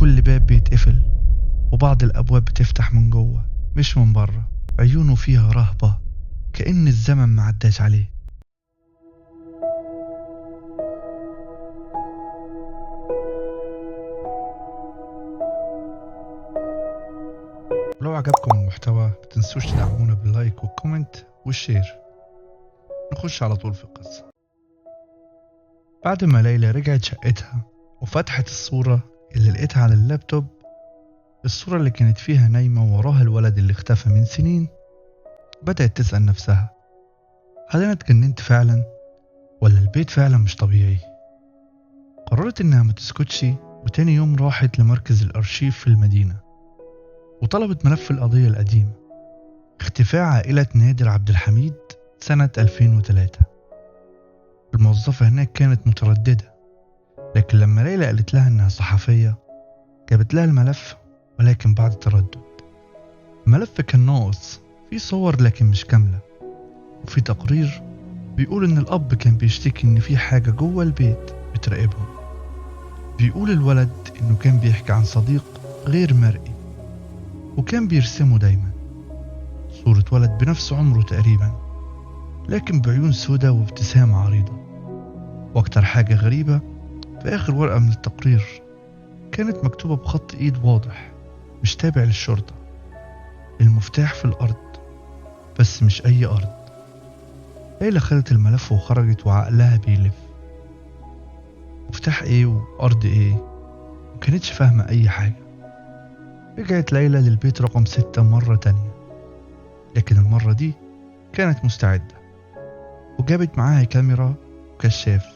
كل باب بيتقفل وبعض الأبواب بتفتح من جوه مش من بره. عيونه فيها رهبة كأن الزمن معداش عليه. ولو عجبكم المحتوى متنسوش تدعمونا باللايك والكومنت والشير. نخش على طول في القصة. بعد ما ليلى رجعت شقتها وفتحت الصورة اللي لقيتها على اللابتوب، الصورة اللي كانت فيها نايمة وراها الولد اللي اختفى من سنين، بدأت تسأل نفسها: هل أنا اتجننت فعلا؟ ولا البيت فعلا مش طبيعي؟ قررت إنها ما تسكتش، وتاني يوم راحت لمركز الأرشيف في المدينة وطلبت ملف القضية القديمة: اختفاء عائلة نادر عبد الحميد سنة 2003. الموظفة هناك كانت مترددة، لكن لما ليلى قالت لها إنها صحفية جابت لها الملف، ولكن بعد تردد. الملف كان ناقص، فيه صور لكن مش كاملة، وفي تقرير بيقول إن الأب كان بيشتكي إن في حاجة جوه البيت بتراقبهم. بيقول الولد إنه كان بيحكي عن صديق غير مرئي، وكان بيرسمه دايما صورة ولد بنفس عمره تقريبا، لكن بعيون سودة وابتسامة عريضة. واكتر حاجة غريبة، في آخر ورقة من التقرير كانت مكتوبة بخط إيد واضح مش تابع للشرطة: المفتاح في الأرض، بس مش أي أرض. ليلى خدت الملف وخرجت وعقلها بيلف: مفتاح إيه وأرض إيه؟ مكانتش فاهمة أي حاجة. رجعت ليلى للبيت رقم 6 مرة تانية، لكن المرة دي كانت مستعدة وجابت معاها كاميرا وكشاف.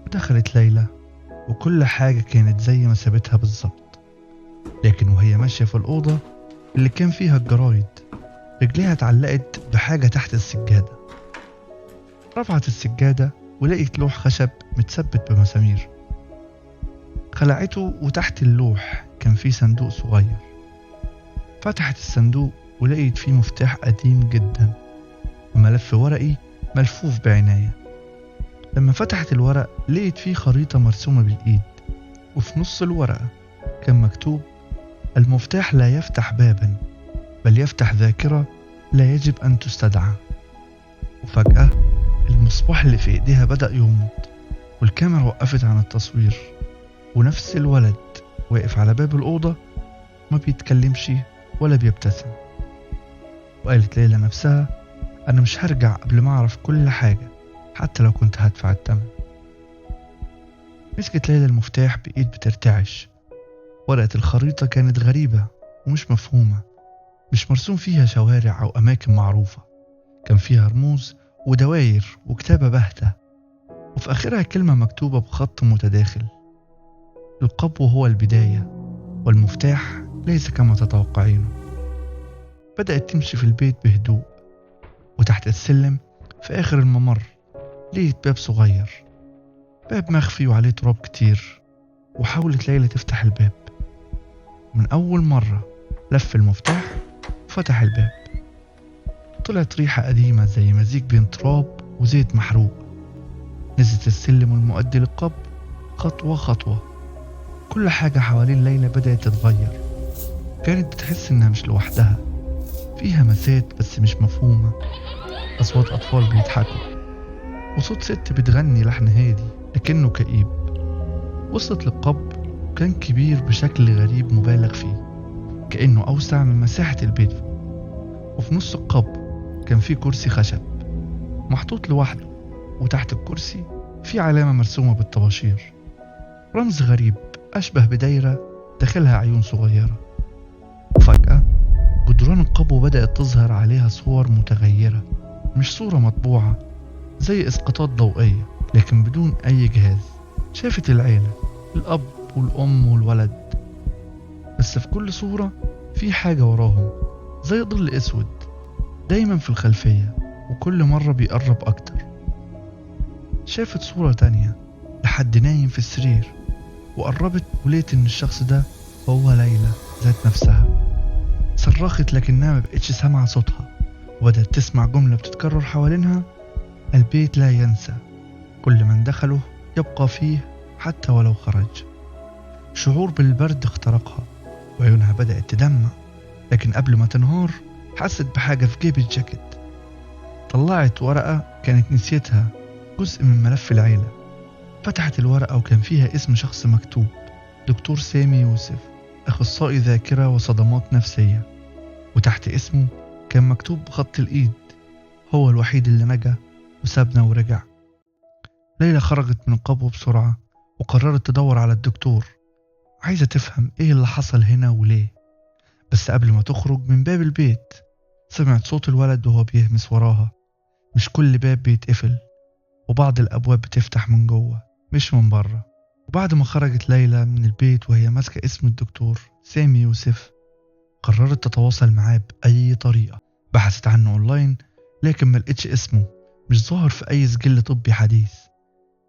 ودخلت ليلى وكل حاجة كانت زي ما سابتها بالظبط، لكن وهي ماشية في الأوضة اللي كان فيها الجرايد رجليها اتعلقت بحاجة تحت السجادة. رفعت السجادة ولقيت لوح خشب متثبت بمسامير. خلعته وتحت اللوح كان فيه صندوق صغير. فتحت الصندوق ولقيت فيه مفتاح قديم جدا وملف ورقي ملفوف بعناية. لما فتحت الورق لقيت فيه خريطة مرسومة بالإيد، وفي نص الورقة كان مكتوب: المفتاح لا يفتح بابا، بل يفتح ذاكرة لا يجب أن تستدعى. وفجأة المصباح اللي في إيديها بدأ يغمض، والكاميرا وقفت عن التصوير، ونفس الولد واقف على باب الأوضة ما بيتكلمش ولا بيبتسم. وقالت ليلى نفسها: أنا مش هرجع قبل ما أعرف كل حاجة، حتى لو كنت هدفع الثمن. مسكت ليلى المفتاح بإيد بترتعش. ورقة الخريطة كانت غريبة ومش مفهومة، مش مرسوم فيها شوارع أو أماكن معروفة، كان فيها رموز ودواير وكتابة باهتة، وفي آخرها كلمة مكتوبة بخط متداخل: القبو هو البداية، والمفتاح ليس كما تتوقعينه. بدأت تمشي في البيت بهدوء، وتحت السلم في آخر الممر لقيت باب صغير، باب مخفي وعليه تراب كتير. وحاولت ليلى تفتح الباب. من أول مرة لف المفتاح وفتح الباب. طلعت ريحة قديمة زي مزيج بين تراب وزيت محروق. نزلت السلم المؤدي للقبو خطوة خطوة. كل حاجة حوالين ليلى بدأت تتغير. كانت بتحس إنها مش لوحدها، فيها مسات بس مش مفهومة، أصوات أطفال بيضحكوا، وصوت ست بتغني لحن هادي لكنه كئيب. وصلت للقبو، كان كبير بشكل غريب مبالغ فيه، كأنه أوسع من مساحة البيت. وفي نص القبو كان فيه كرسي خشب محطوط لوحده، وتحت الكرسي في علامة مرسومة بالطباشير، رمز غريب أشبه بدايرة داخلها عيون صغيرة. وفجأة جدران القبو بدأت تظهر عليها صور متغيرة، مش صورة مطبوعة، زي إسقاطات ضوئية لكن بدون أي جهاز. شافت العيلة، الأب والأم والولد، بس في كل صورة في حاجة وراهم، زي ظل أسود دايما في الخلفية، وكل مرة بيقرب أكتر. شافت صورة تانية لحد نايم في السرير، وقربت ولقيت إن الشخص ده هو ليلى ذات نفسها. صرخت لكنها ما بقتش سامعة صوتها، وبدأت تسمع جملة بتتكرر حوالينها: البيت لا ينسى، كل من دخله يبقى فيه حتى ولو خرج. شعور بالبرد اخترقها وعيونها بدأت تدمع، لكن قبل ما تنهار حست بحاجة في جيب الجاكيت. طلعت ورقة كانت نسيتها، جزء من ملف العيلة. فتحت الورقة وكان فيها اسم شخص مكتوب: دكتور سامي يوسف، أخصائي ذاكرة وصدمات نفسية. وتحت اسمه كان مكتوب بخط الإيد: هو الوحيد اللي نجا وسابنا ورجع. ليلى خرجت من القبو بسرعة وقررت تدور على الدكتور، عايزة تفهم ايه اللي حصل هنا وليه. بس قبل ما تخرج من باب البيت سمعت صوت الولد وهو بيهمس وراها. مش كل باب بيتقفل، وبعض الأبواب بتفتح من جوه مش من بره. وبعد ما خرجت ليلى من البيت وهي ماسكة اسم الدكتور سامي يوسف، قررت تتواصل معاه بأي طريقة. بحثت عنه أونلاين لكن ما لقيتش اسمه، مش ظاهر في أي سجل طبي حديث.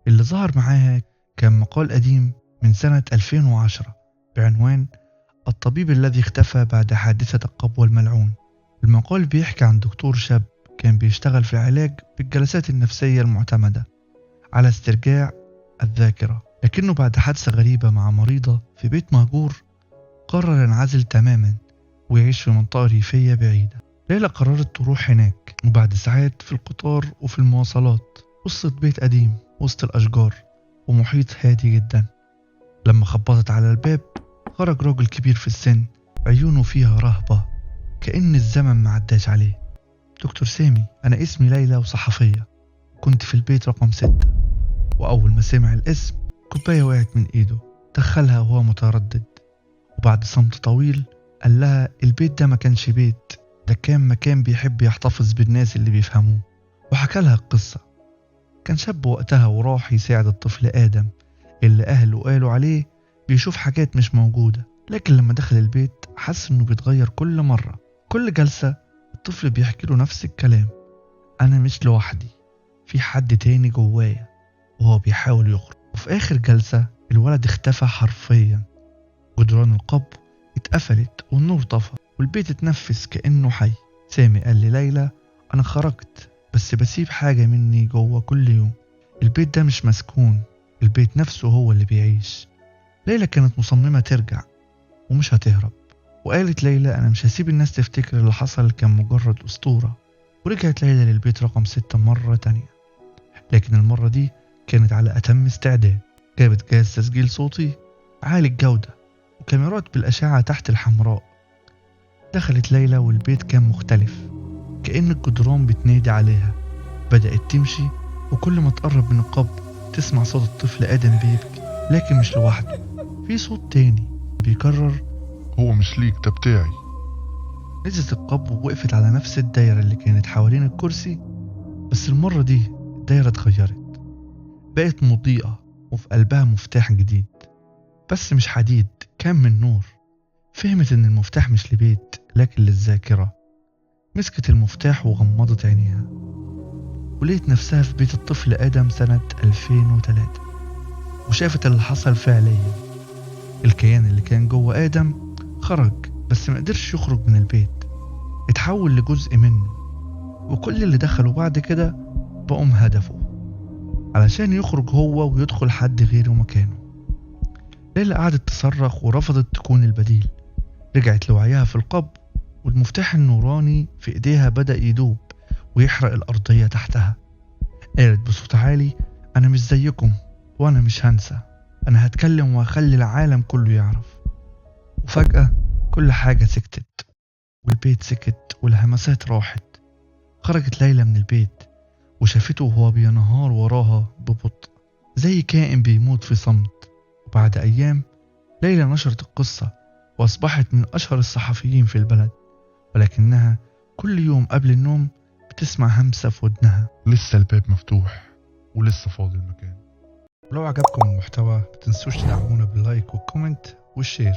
اللي ظهر معاها كان مقال قديم من سنة 2010 بعنوان الطبيب الذي اختفى بعد حادثة القبو الملعون. المقال بيحكي عن دكتور شاب كان بيشتغل في العلاج بالجلسات النفسية المعتمدة على استرجاع الذاكرة، لكنه بعد حادثة غريبة مع مريضة في بيت مهجور قرر ينعزل تماما ويعيش في منطقة ريفية بعيدة. ليلى قررت تروح هناك، وبعد ساعات في القطار وفي المواصلات وصلت بيت قديم وسط الأشجار ومحيط هادي جدا. لما خبطت على الباب خرج راجل كبير في السن، عيونه فيها رهبة كأن الزمن معداش عليه. دكتور سامي، أنا اسمي ليلى وصحفية، كنت في البيت رقم 6. وأول ما سمع الاسم كوباية وقعت من إيده، دخلها وهو متردد. وبعد صمت طويل قال لها البيت ده ما كانش بيت، ده كان مكان بيحب يحتفظ بالناس اللي بيفهموه. وحكى لها القصة. كان شاب وقتها وراح يساعد الطفل آدم اللي أهله قالوا عليه بيشوف حاجات مش موجودة، لكن لما دخل البيت حس إنه بيتغير كل مرة. كل جلسة الطفل بيحكي له نفس الكلام: أنا مش لوحدي، في حد تاني جوايا وهو بيحاول يخرج. وفي آخر جلسة الولد اختفى حرفيا. جدران القبو اتقفلت والنور طفى والبيت اتنفس كأنه حي. سامي قال لليلى: أنا خرجت بس بسيب حاجة مني جوه كل يوم. البيت ده مش مسكون، البيت نفسه هو اللي بيعيش. ليلى كانت مصممة ترجع ومش هتهرب، وقالت ليلى: أنا مش هسيب الناس تفتكر اللي حصل كان مجرد أسطورة. ورجعت ليلى للبيت رقم 6 مرة تانية، لكن المرة دي كانت على أتم استعداد. جابت جهاز تسجيل صوتي عالي الجودة وكاميرات بالأشعة تحت الحمراء. دخلت ليلى والبيت كان مختلف، كأن الجدران بتنادي عليها. بدأت تمشي، وكل ما تقرب من القبر تسمع صوت الطفل آدم بيبكي، لكن مش لوحده، في صوت تاني بيكرر: هو مش ليك، ده بتاعي. نزلت القبر ووقفت على نفس الدايرة اللي كانت حوالين الكرسي، بس المرة دي الدايرة اتغيرت، بقت مضيئة وفي قلبها مفتاح جديد، بس مش حديد، كان من نور. فهمت ان المفتاح مش لبيت لكن للذاكرة. مسكت المفتاح وغمضت عينيها ولقيت نفسها في بيت الطفل آدم سنة 2003، وشافت اللي حصل فعليا. الكيان اللي كان جوه آدم خرج بس ما قدرش يخرج من البيت، اتحول لجزء منه، وكل اللي دخلوا بعد كده بقوا هدفه علشان يخرج هو ويدخل حد غيره مكانه. ليلى قعدت تصرخ ورفضت تكون البديل. رجعت لوعيها في القبر، والمفتاح النوراني في ايديها بدأ يدوب ويحرق الأرضية تحتها. قالت بصوت عالي: أنا مش زيكم وأنا مش هنسى، أنا هتكلم وهخلي العالم كله يعرف. وفجأة كل حاجة سكتت، والبيت سكت والهمسات راحت. خرجت ليلى من البيت وشافته وهو بينهار وراها ببطء زي كائن بيموت في صمت. وبعد أيام ليلى نشرت القصة وأصبحت من أشهر الصحفيين في البلد، ولكنها كل يوم قبل النوم بتسمع همسة في ودنها: لسه الباب مفتوح ولسه فاضل مكان. ولو عجبكم المحتوى متنسوش تدعمونا باللايك والكومنت والشير.